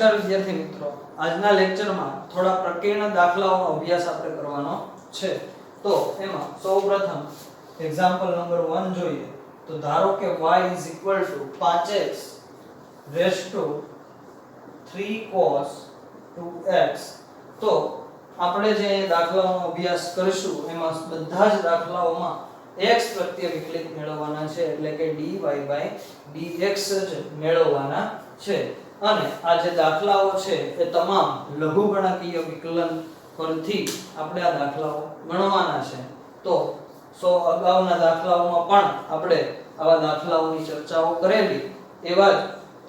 વિદ્યાર્થી મિત્રો, આજના લેક્ચરમાં થોડા પ્રકીર્ણ દાખલાઓનો અભ્યાસ આપણે કરવાનો છે. તો એમાં સૌપ્રથમ એક્ઝામ્પલ નંબર 1 જોઈએ. તો ધારો કે y 5x raised to 3 cos 2x. તો આપણે જે દાખલાઓનો અભ્યાસ કરીશું એમાં બધા જ દાખલાઓમાં x પ્રત્યે વિકલિત મેળવવાના છે, એટલે કે dy/dx જ મેળવવાના છે. અને આ જે દાખલાઓ છે એ તમામ લઘુગણકીય વિકલન પરથી આપણે આ દાખલાઓ ગણવાના છે. તો અગાઉના દાખલાઓમાં પણ આપણે આવા દાખલાઓની ચર્ચાઓ કરેલી, એવા જ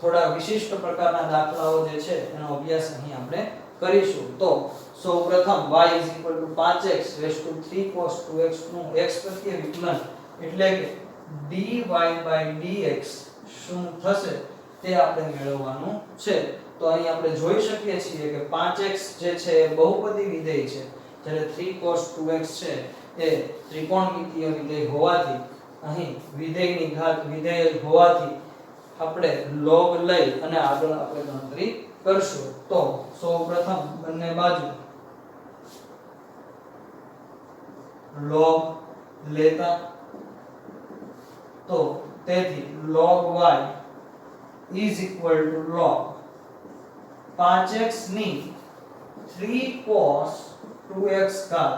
થોડા વિશિષ્ટ પ્રકારના દાખલાઓ જે છે એનો અભ્યાસ અહીં આપણે કરીશું. તો સૌપ્રથમ y 5x raised to 3 cos 2x નું x પ્રત્યે વિકલન એટલે કે dy/dx શું થશે તે આપણે મેળવવાનું છે. તો અહીં આપણે જોઈ શકીએ છીએ કે 5x જે છે એ બહુપદી વિધેય છે, જ્યારે 3 cos 2x છે એ ત્રિકોણમિતીય વિધેય હોવાથી અહીં વિધેયની ઘાત વિધેય હોવાથી આપણે log લઈ અને આગળ આપણે ગણતરી કરશું. તો સૌપ્રથમ બંને બાજુ log લેતા, તો તેથી log y is equal to log 5x ની 3 cos 2x ઘાત.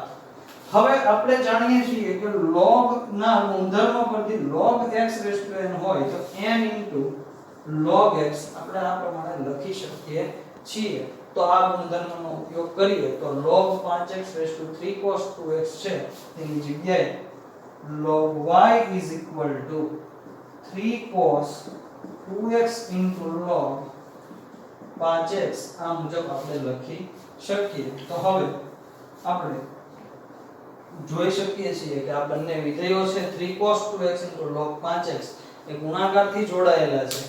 હવે આપણે જાણીએ છીએ કે log ના ગુણધર્મ પરથી log x raised to n હોય તો n log x આપણે આ પ્રમાણે લખી શકીએ છીએ. તો આ ગુણધર્મનો ઉપયોગ કરીએ તો log 5x raised to 3 cos 2x છે તેની જગ્યાએ log y is equal to 3 cos 2x into log 5x આ મુજબ આપણે લખી શકીએ. તો હવે આપણે જોઈ શકીએ છીએ કે આ બંને વિધેયો છે 3 cos 2x into log 5x એ ગુણાકારથી જોડાયેલા છે.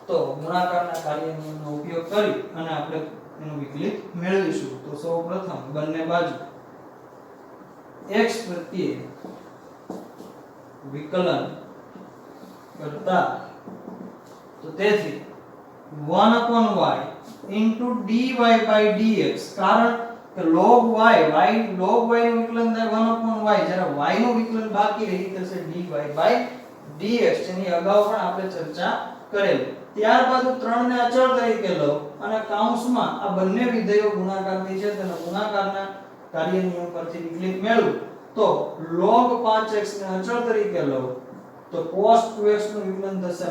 તો ગુણાકારના કાર્ય નિયમનો ઉપયોગ કરી અને આપણે એનું વિકલિત મેળવીશું. તો સૌપ્રથમ બંને બાજુ x પ્રત્યે વિકલન કરતા, તો તેથી 1/y into dy/dx, કારણ કે log y નું વિકલન થાય 1/y, જ્યારે y નું વિકલન બાકી રહી થશે dy/dx, જેની અગાઉ પણ આપણે ચર્ચા કરેલી. ત્યારબાદ હું 3 ને અચળ તરીકે લઉં અને કૌંસમાં આ બંને વિધેયો ગુણાકારથી છે તેના ગુણાકારના કાર્ય નિયમ પરથી વિકલિત મેળવું. તો log 5x ને અચળ તરીકે લઉં તો cos 2x નું વિકલન થશે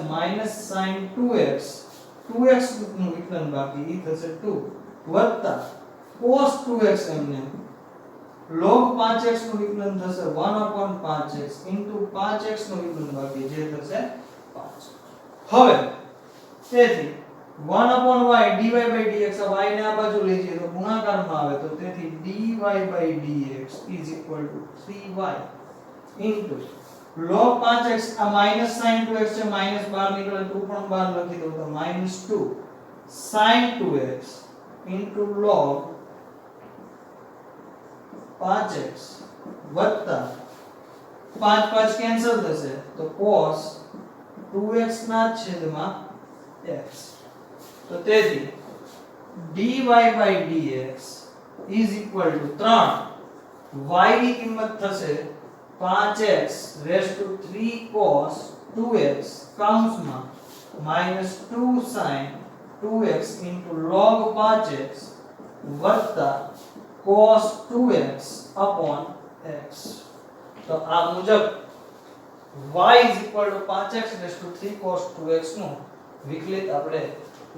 -sin 2x, 2x નું વિકલન બાકી ઈ થશે 2 વત્તા cos 2x એમને log 5x નું વિકલન થશે 1/5x into 5x નું વિકલન બાકી જે થશે 5. હવે તેથી 1/y dy/dx આ y ને આ બાજુ લઈ જઈએ તો ગુણાકારમાં આવે, તો તેથી dy/dx is equal to 3y into log 5x આ -sin 2x છે, માઈનસ બહાર નીકળે 2 પણ બહાર લખી દઉં તો -2 sin 2x into log 5x વત્તા 5 કેન્સલ થશે તો cos 2x ના છેદમાં x. તો તેથી dy/dx is equal to 3 y ની કિંમત થશે 5x raised to 3 cos 2x કૌંસમાં -2 sin 2x into log 5x વત્તા cos 2x upon x. તો આ મુજબ y is equal to 5x raised to 3 cos 2x નું વિકલિત આપણે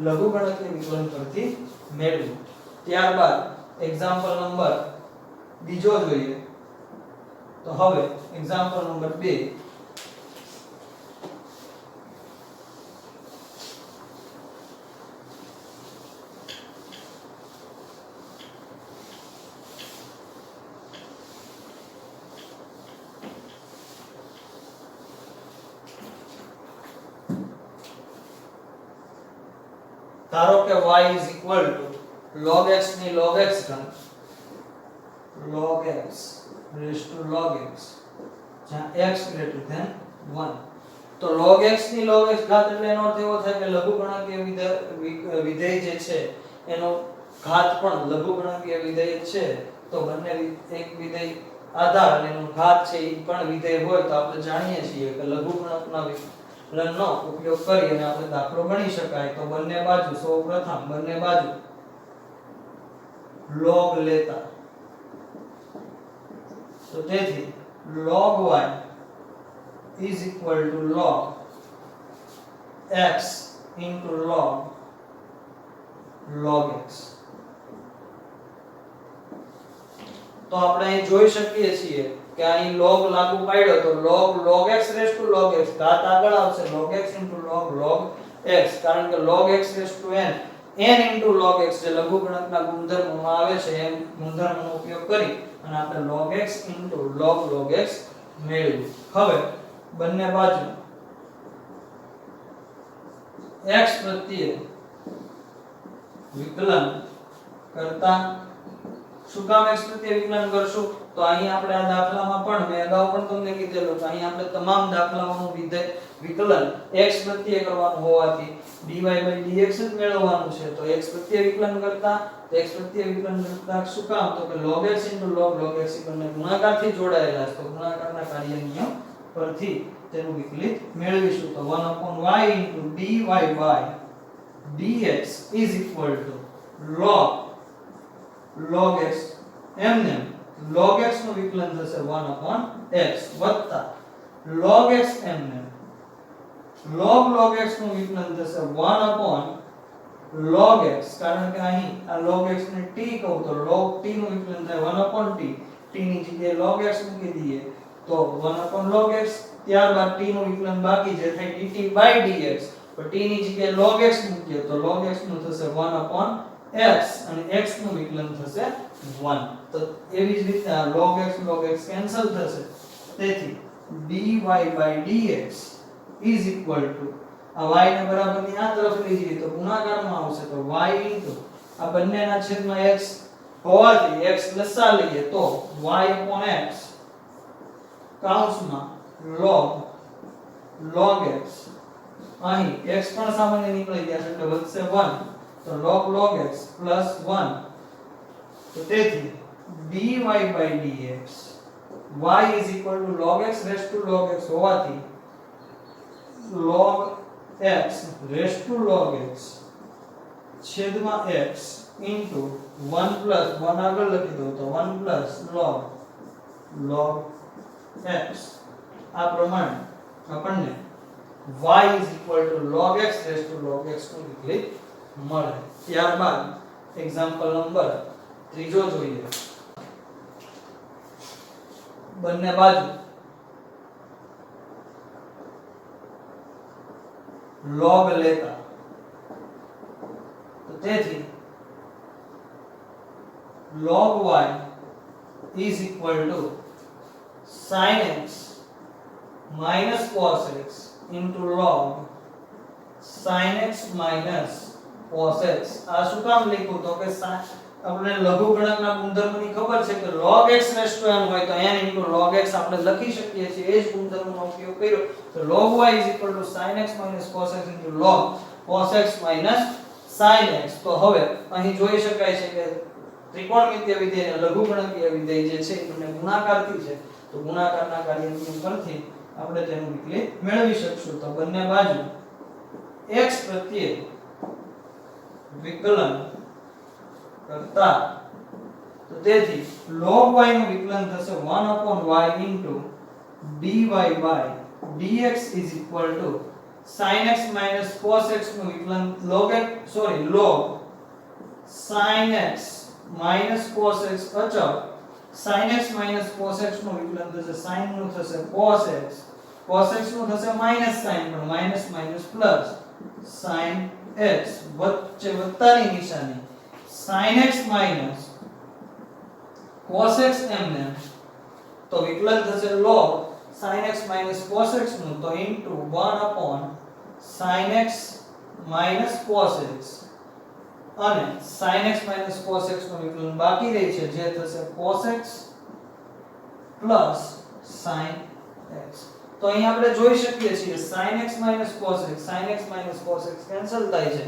લઘુગણકીય વિકલન પરથી મેળવ્યું. ત્યારબાદ એક્ઝામ્પલ નંબર બીજો જોઈએ. તો હવે એક્ઝામ્પલ નંબર 2. ધારો કે y is equal to log x ની log x ઘાત, log x raised to log x જ્યાં x greater than 1. તો log x ની log x ઘાત એટલે એનો અર્થ એવો થાય કે લઘુગણકીય વિધેય જે છે એનો ઘાત પણ લઘુગણકીય વિધેય છે તો બંને એક વિધેય આધાર અને એનો ઘાત છે એ પણ વિધેય હોય તો આપણે જાણીએ છીએ કે લઘુગણકના વિકલનનો ઉપયોગ કરી અને આપણે દાખલો ગણી શકાય તો બંને બાજુ સૌપ્રથમ બંને બાજુ log લેતા તો તેથી log y is equal to log x into log x તો આપણે અહીં જોઈ શકીએ છીએ કે અહીં log લાગુ પાડ્યો તો log x raised to log x ઘાત આગળ આવશે log x into log x કારણ કે log x raised to n into log x જે લઘુગણકના ગુણધર્મોમાં આવે છે એમ ગુણધર્મનો ઉપયોગ કરી અને આપણે log x into log x મેળવ્યું હવે બંને બાજુ x પ્રત્યે વિકલન કરતા શું કામ x પ્રત્યે વિકલન કરશું તો અહીં આપણે આ દાખલામાં પણ મેં અગાઉ પણ તમને કીધેલું કે અહીં આપણે તમામ દાખલાઓનું વિકલન x પ્રત્યે કરવાનું હોવાથી dy by dx જ મેળવવાનું છે તો x પ્રત્યે વિકલન કરતા શું કામ તો કે log x into log x બંને ગુણાકારથી જોડાયેલા છે તો ગુણાકારના કાર્ય નિયમ પરથી તેનું વિકલિત મેળવીશું તો 1/y into dy by dx is equal to log x એમને log x નું વિકલન થશે 1/x વત્તા log x એમને log x નું વિકલન થશે 1/log x કારણ કે અહીં આ log x ને t કહું તો log t નું વિકલન થાય 1/t t ની જગ્યાએ log x મૂકી દઈએ તો 1/log x ત્યારબાદ t નું વિકલન બાકી જે થાય dt by dx તો t ની જગ્યાએ log x મૂકીએ તો log x નું થશે 1/x અને x નું વિકલન થશે 1 તો એવી જ રીતે log x કેન્સલ થશે તેથી dy by dx is equal to આ y ને બરાબરની આ તરફ લઈ જઈએ તો ગુણાકારમાં આવશે તો y into આ બંનેના છેદમાં x હોવાથી x લસા લઈએ તો y upon x કૌંસમાં log x અહીં x પણ સામાન્ય નીકળી ગયા છે એટલે વધશે 1 તો log x plus 1 તો તેથી dy by dx y is equal to log x raised to log x હોવાથી log x raised to log x છેદમાં x into 1 plus 1 આગળ લખી દો તો 1 plus log x આ પ્રમાણે આપણને y is equal to log x raised to log x નું વિકલિત મળે ત્યારબાદ એક્ઝામ્પલ નંબર ત્રીજો જોઈએ બંને બાજુ log લેતા તો તેથી log y is equal to sin x minus cos x into log sin x minus cos x આ શું કામ લખ્યું તો કે આપણે લઘુગણકના ગુણધર્મની ખબર છે કે log x raised to n હોય તો n into log x આપણે લખી શકીએ છીએ એ જ ગુણધર્મનો ઉપયોગ કર્યો તો log y is equal to sin x minus cos x into log cos x minus sin x તો હવે અહીં જોઈ શકાય છે કે ત્રિકોણમિતિય વિધેય અને લઘુગણકીય વિધેય જે છે એને ગુણાકારથી છે તો ગુણાકારના કાર્ય નિયમ પરથી આપણે તેનું વિકલિત મેળવી શકશું તો બંને બાજુ x પ્રત્યે વિકલન કરતા તો તેથી log y નું વિકલન થશે 1/y into dy by dx is equal to sin x minus cos x નું વિકલન log sin x minus cos x અચળ sin x minus cos x નું વિકલન થશે sin નું થશે cos x નું થશે minus sin પણ minus plus sin x વચ્ચે વત્તાની નિશાની sin x minus cos x એમને તો વિકલન થશે log sin x minus cos x નું તો into 1/sin x minus cos x અને sin x minus cos x નું વિકલન બાકી રહે છે જે થશે cos x plus sin x તો અહીં આપણે જોઈ શકીએ છીએ sin x minus cos x cancel થાય છે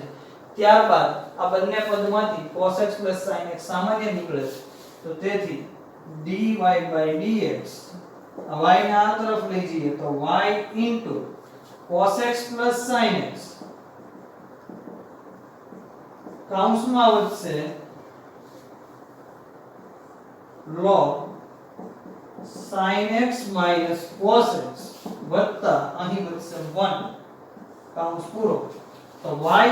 ત્યારબાદ આ બંને પદમાંથી cos x sin x સામાન્ય નીકળે છે તો તેથી dy dx y ને આ તરફ લઈ જઈએ તો y cos x sin x કૌંસમાં વધશે log sin x cos x વત્તા અહીં વધશે 1 કૌંસ પૂરો તો y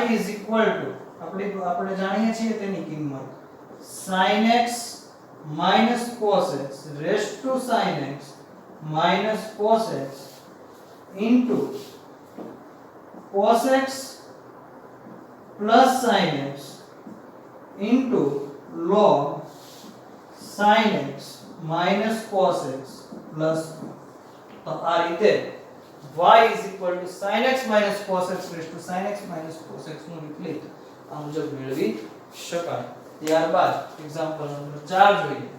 આપણે જાણીએ છીએ તેની કિંમત sin x cos x raised to sin x cos x into cos x plus sin x into log sin x cos x plus તો આ રીતે y sin x cos x raised to sin x cos x નું વિકલિત આ મુજબ મેળવી શકાય. ત્યારબાદ એક્ઝામ્પલ નંબર 4 જોઈએ.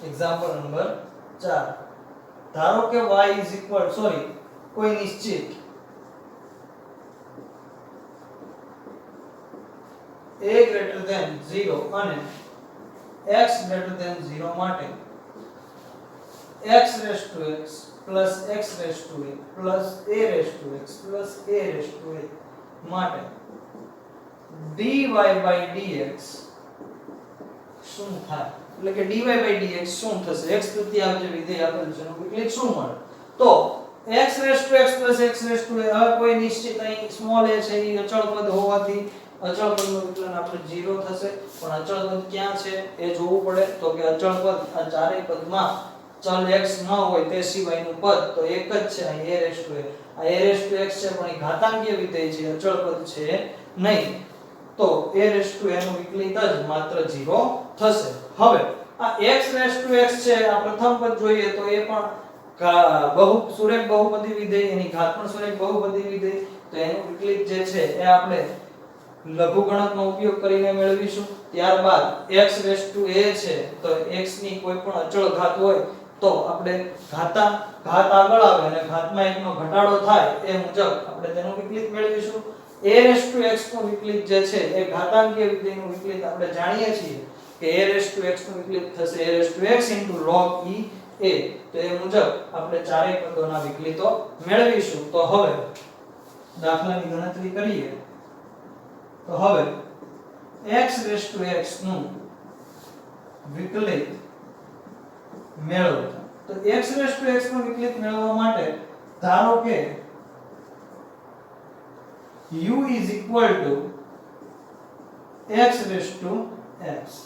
एग्जांपल नंबर 4 ધારો કે y કોઈ નિશ્ચિત a greater than 0 અને x greater than 0 માટે x raised to x plus x raised to a plus a raised to x plus a raised to a માટે dy by dx શું થાય એટલે કે dy by dx શું થશે x તૃતીયાંશ જે વિધેય આપેલ છે એનું વિકલિત શું મળે તો x raised to x plus x raised to a હવે કોઈ નિશ્ચિત અહીં સ્મોલ a છે એ અચળ પદ હોવાથી અચળ પદનું વિકલન આપણે 0 થશે પણ અચળ પદ ક્યાં છે એ જોવું પડે તો કે અચળ પદ આ ચારેય પદમાં ચલ x ન હોય તે સિવાયનું પદ તો એક જ છે અહીં a raised to a આ a raised to x છે પણ એ ઘાતાંકીય વિધેય છે અચળ પદ છે નહીં તો a raised to a નું વિકલિત જ માત્ર 0 થશે. હવે આ x raised to x છે આ પ્રથમ પદ જોઈએ તો એ પણ સુરેખ બહુપદી વિધેય એની ઘાત પણ સુરેખ બહુપદી વિધેય તો એનું વિકલિત જે છે એ આપણે લઘુગણકનો ઉપયોગ કરીને મેળવીશું. ત્યારબાદ x raised to a છે તો x ની કોઈ પણ અચળ ઘાત હોય તો આપણે ઘાત આગળ આવે અને ઘાતમાં એકનો ઘટાડો થાય એ મુજબ આપણે તેનું વિકલિત મેળવીશું. a raised to x નું વિકલિત જે છે એ ઘાતાંકીય વિધેયનું વિકલિત આપણે જાણીએ છીએ કે a raised to x નું વિકલિત થશે a raised to x log e a તો એ મુજબ આપણે ચારેય પદોના વિકલિતો મેળવીશું. તો હવે દાખલાની ગણતરી કરીએ તો હવે x raised to x નું વિકલિત મેળવો તો x raised to x નું વિકલિત મેળવવા માટે ધારો કે u is equal to x raised to x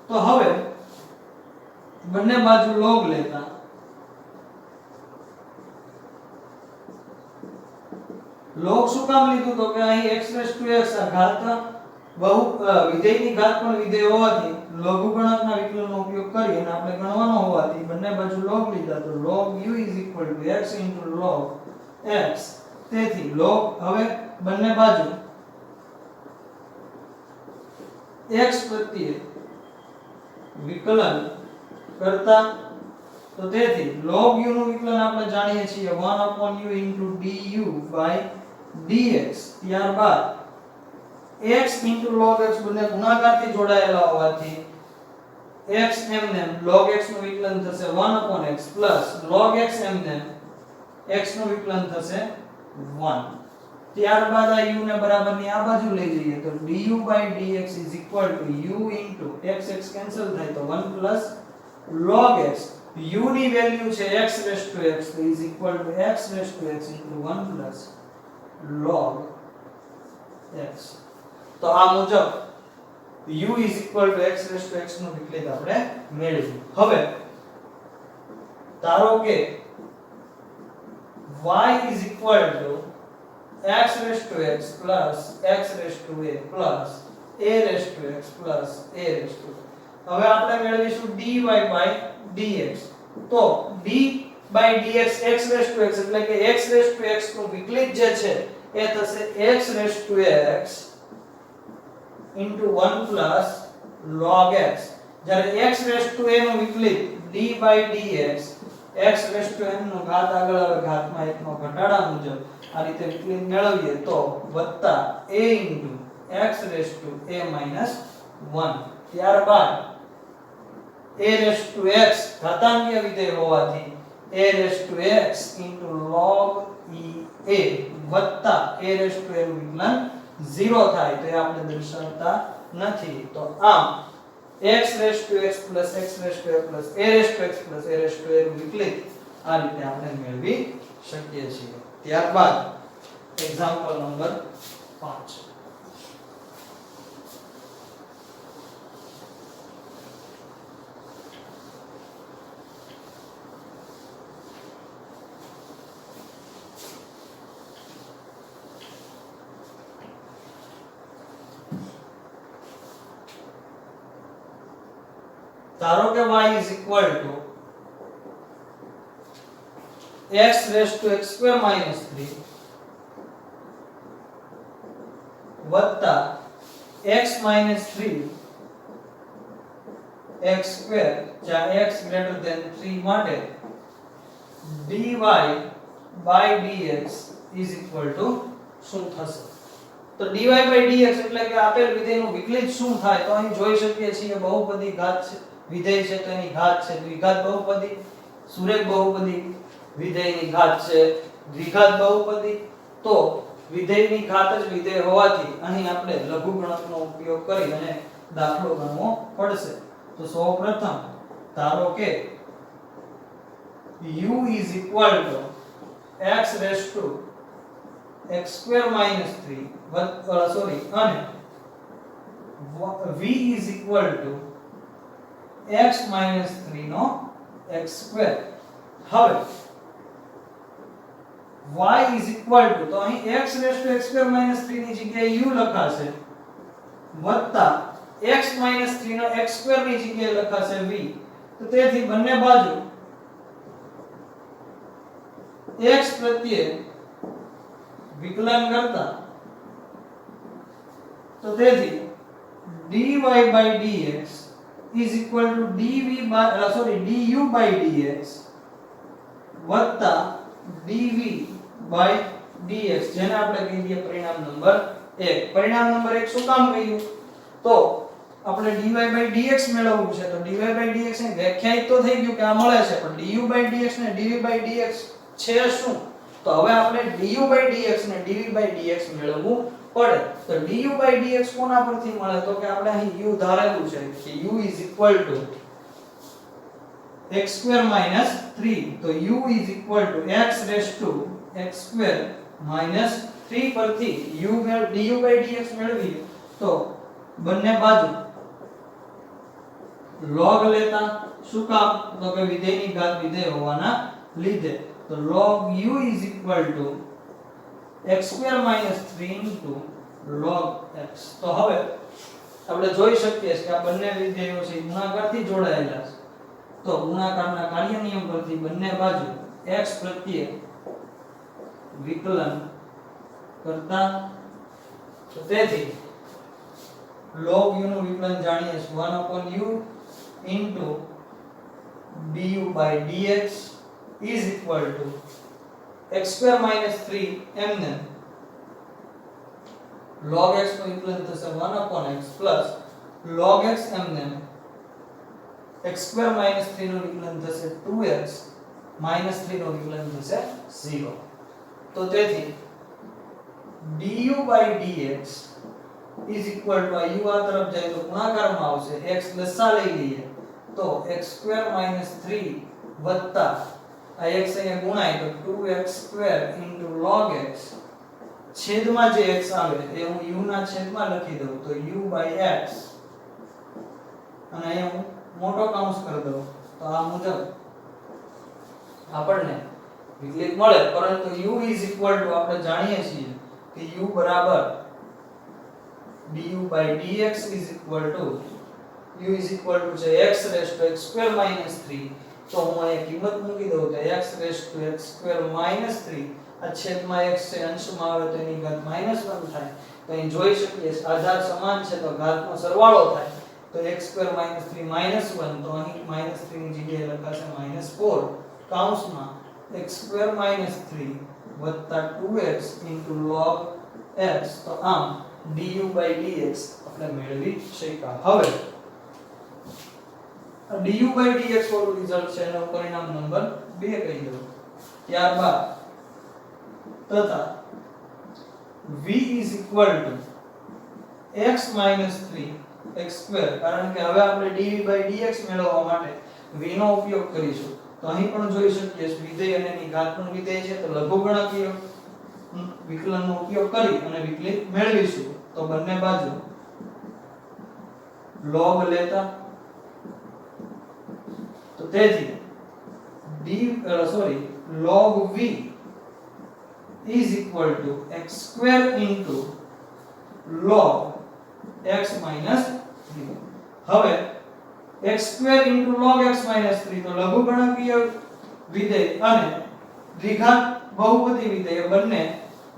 તો હવે બંને બાજુ log લેતા log શું કામ લીધું તો કે અહીં x raised to x આ ઘાત વિધેયની ઘાત પણ વિધેય હોવાથી લઘુગણકના વિકલનનો ઉપયોગ કરી અને આપણે ગણવાનો હોવાથી બંને બાજુ log લીધા તો log u is equal to x log x તેથી log હવે બંને બાજુ x પ્રત્યે વિકલન કરતા તો તેથી log u નું વિકલન આપણે જાણીએ છીએ 1/u du by dx ત્યારબાદ x log x બંને ગુણાકારથી જોડાયેલા હોવાથી x એમનેમ log x નું વિકલન થશે 1/x log x એમનેમ x નું વિકલન થશે 1 ત્યારબાદ આ u ને બરાબરની આ બાજુ લઈ જઈએ તો du by dx is equal to u into x cancel થાય તો 1 log x u ની વેલ્યુ છે x raised to x તો is equal to x raised to x into 1 log x તો આ મુજબ u is equal to x raised to x નું વિકલિત આપણે મેળવ્યું. હવે ધારો કે y is equal to x raised to x plus x raised to a plus a raised to x plus a raised to. હવે આપણે મેળવીશું dy by dx તો d by dx x raise to x એટલે કે x raise to x નું વિકલિત જે છે એ થશે x raise to x into 1 plus log x જ્યારે x રેસ ટુ a નું વિકલિત d by dx x raise two n નો ઘાત આગળ આવે ઘાતમાં 1 નો ઘટાડા મુજબ આ રીતે વિકલિત મેળવીએ તો વત્તા a into x raise two a minus 1 ત્યારબાદ a રેસ ટુ x ઘાતાંકીય વિધેય હોવાથી a race to x into log e a વત્તા a રેસ ટુ a નું વિકલન 0 થાય તો એ આપણે દર્શાવતા નથી તો આમ x raise to x plus x raise two a plus a race to x plus a raise to a નું વિકલિત આ રીતે આપણે મેળવી શકીએ છીએ ત્યારબાદ એક્ઝામ્પલ નંબર 5 ધારો કે y is equal to x raised to x square minus 3 વત્તા x minus 3 x square જ્યાં x greater than 3 માટે dy by dx is equal to શું થશે તો dy by dx એટલે કે આપેલ વિધેયનું વિકલિત શું થાય તો અહીં જોઈ શકીએ છીએ બહુપદી ઘાત છે વિધેય છે તો એની ઘાત છે દ્વિઘાત બહુપદી સુરેખ બહુપદી વિધેયની ઘાત છે દ્વિઘાત બહુપદી તો વિધેયની ઘાત જ વિધેય હોવાથી અહીં આપણે લઘુગણકનો ઉપયોગ કરી અને દાખલો ગણવો પડશે તો સૌપ્રથમ ધારો કે u is equal to x raised to x square minus 3 અને v is equal to x minus 3 no x square હવે y is equal to તો અહીં x raised to x square minus 3 ની જગ્યાએ u લખાશે વત્તા x minus 3 નો x square ની જગ્યાએ લખાશે v તો તેથી બંને બાજુ x પ્રત્યે વિકલન કરતા તો તેથી dy by dx is equal to du by dx વત્તા dv by dx જેને આપણે કહી દઈએ પરિણામ નંબર 1 પરિણામ નંબર 1 શું કામ કહ્યું તો આપણે dy by dx મેળવવું છે તો dy by dx ને વ્યાખ્યાયિત તો થઈ ગયું કે આ મળે છે પણ du by dx ને dv by dx છે શું તો હવે આપણે du by dx ને dv by dx મેળવવું પડે તો du by dx કોના પરથી મળે તો કે આપણે અહીં u ધારેલું છે કે u is equal to x square minus 3 તો u is equal to x raised to x square minus 3 પરથી du by dx મેળવીએ તો બંને બાજુ log લેતા શું કામ તો કે વિધેયની ઘાત વિધેય હોવાના લીધે તો log u is equal to x square minus 3 into log x તો હવે આપણે જોઈ શકીએ કે આ બંને વિધેયો છે ગુણાકારથી જોડાયેલા છે તો ગુણાકારના કાર્ય નિયમ પરથી બંને બાજુ x પ્રત્યે વિકલન કરતા તો તેથી log u નું વિકલન જાણીએ છીએ 1/u into du by dx is equal to x square minus 3 mn log x નું વિકલન થશે 1/x plus log x mn x square minus 3 નું વિકલન થશે 2x minus 3 નું વિકલન થશે 0 તો તેથી du by dx is equal to u આ તરફ જાય તો ગુણાકારમાં આવશે x લસા લઈ લઈએ તો x square minus 3 વત્તા આ x અહીંયા ગુણાય તો 2x square into log x છેદમાં જે x આવે એ હું u ના છેદમાં લખી દઉં તો u by x અને અહીંયા હું મોટો કૌંસ કરી દઉં તો આ મુજબ આપણને વિકલિત મળે પરંતુ u is equal to આપણે જાણીએ છીએ કે u બરાબર du by dx is equal to u is equal to છે x raised to x square minus 3 તો હું અહીંયા કિંમત મૂકી દઉં તો x raise to x square minus 3 આ છેદમાં x છે અંશમાં આવે તો એની ઘાત -1 થાય તો અહીં જોઈ શકીએ આધાર સમાન છે તો ઘાતનો સરવાળો થાય તો x સ્ક્વેર માઈનસ 3 -1 તો અહીં -3 ની જગ્યાએ લખાશે -4 કૌંસમાં x સ્ક્વેર માઈનસ 3 વત્તા 2x log x તો આમ du/dx આપણે મેળવી શક્યા હવે du/dx વાળું રિઝલ્ટ છે એનું પરિણામ નંબર 2 કહી દઉં ત્યારબાદ તથા v x 3 x સ્ક્વેર કારણ કે હવે આપણે dv/dx મેળવવા માટે v નો ઉપયોગ કરીશું તો અહીં પણ જોઈ શકીએ વિધેય અને એની ઘાતનું વિધેય છે તો લઘુગણકીય વિકલનનો ઉપયોગ કરી અને વિકલિત મેળવીશું તો બંને બાજુ log લેતા તો તેથી log v is equal to x square into log x minus 3 હવે x square into log x minus 3 તો લઘુગણકીય વિધેય અને દ્વિઘાત બહુપદી વિધેય બંને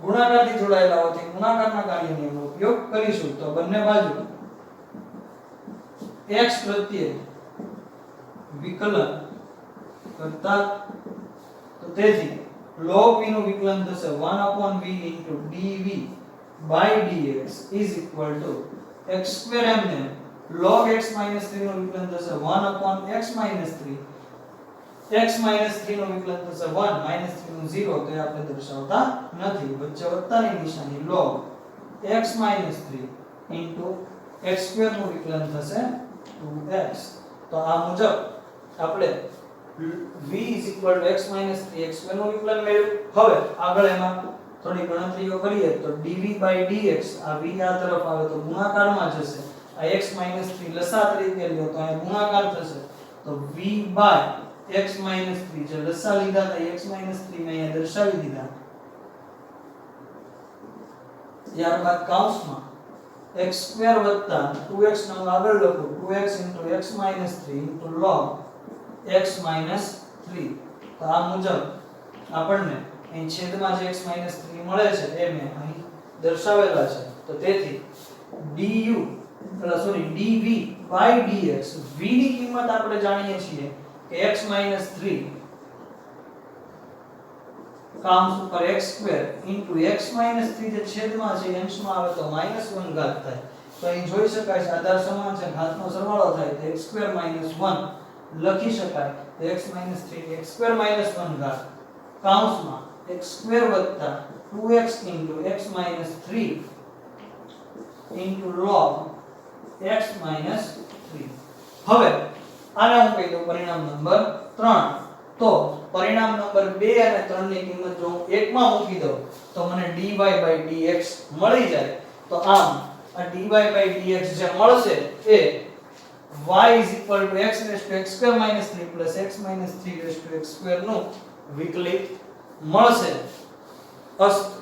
ગુણાકારથી જોડાયેલા હોવાથી ગુણાકારના કાર્ય નિયમનો ઉપયોગ કરીશું તો બંને બાજુ x પ્રત્યે વિકલન કરતા તો તેથી log v નું વિકલન થશે 1/v into dv/dx is equal to x square એમને log x minus 3 નું વિકલન થશે 1/x minus 3 x minus 3 નું વિકલન થશે 1 minus 3 નું 0 તો એ આપણે દર્શાવતા નથી વચ્ચે વત્તાની નિશાની log x minus 3 into x square નું વિકલન થશે 2x તો આ મુજબ આપણે v x minus 3 x square નું વિકલન મેળવ્યું હવે આગળ એમાં થોડી ગણતરીઓ કરીએ તો dv/dx આ v આ તરફ આવે તો ગુણાકારમાં જશે આ x minus 3 લસા તરીકે લ્યો તો અહીં ગુણાકાર થશે તો v/x minus 3 જે લસા લીધા હતા x minus 3 મેં અહીંયા દર્શાવી દીધા ત્યારબાદ કૌંસમાં x સ્ક્વેર વત્તા 2x નો આગળ લખો 2x x minus 3 log x minus 3 તો આ મુજબ આપણને અહીં છેદમાં જે x minus 3 મળે છે એ મેં અહીં દર્શાવેલા છે તો તેથી dv/dx v ની કિંમત આપણે જાણીએ છીએ કે x minus 3 કૌંસ ઉપર x સ્ક્વેર x minus 3 જે છેદમાં છે અંશમાં આવે તો -1 ઘાત થાય તો અહીં જોઈ શકાય છે આધાર સમાન છે ઘાતનો સરવાળો થાય તો x સ્ક્વેર -1 લખી શકાય તો x minus 3 x સ્ક્વેર -1 ઘાત કૌંસમાં x સ્ક્વેર વત્તા 2x x minus 3 log x minus 3 હવે આને હું કહી દઉં પરિણામ નંબર 3 તો પરિણામ નંબર 2 અને 3 ની કિંમત જો હું 1 માં મૂકી દઉં તો મને dy/dx મળી જાય તો આમ આ dy/dx જે મળશે એ y x square minus 3 x minus 3 x square નું વિકલિત મળશે અસ્ત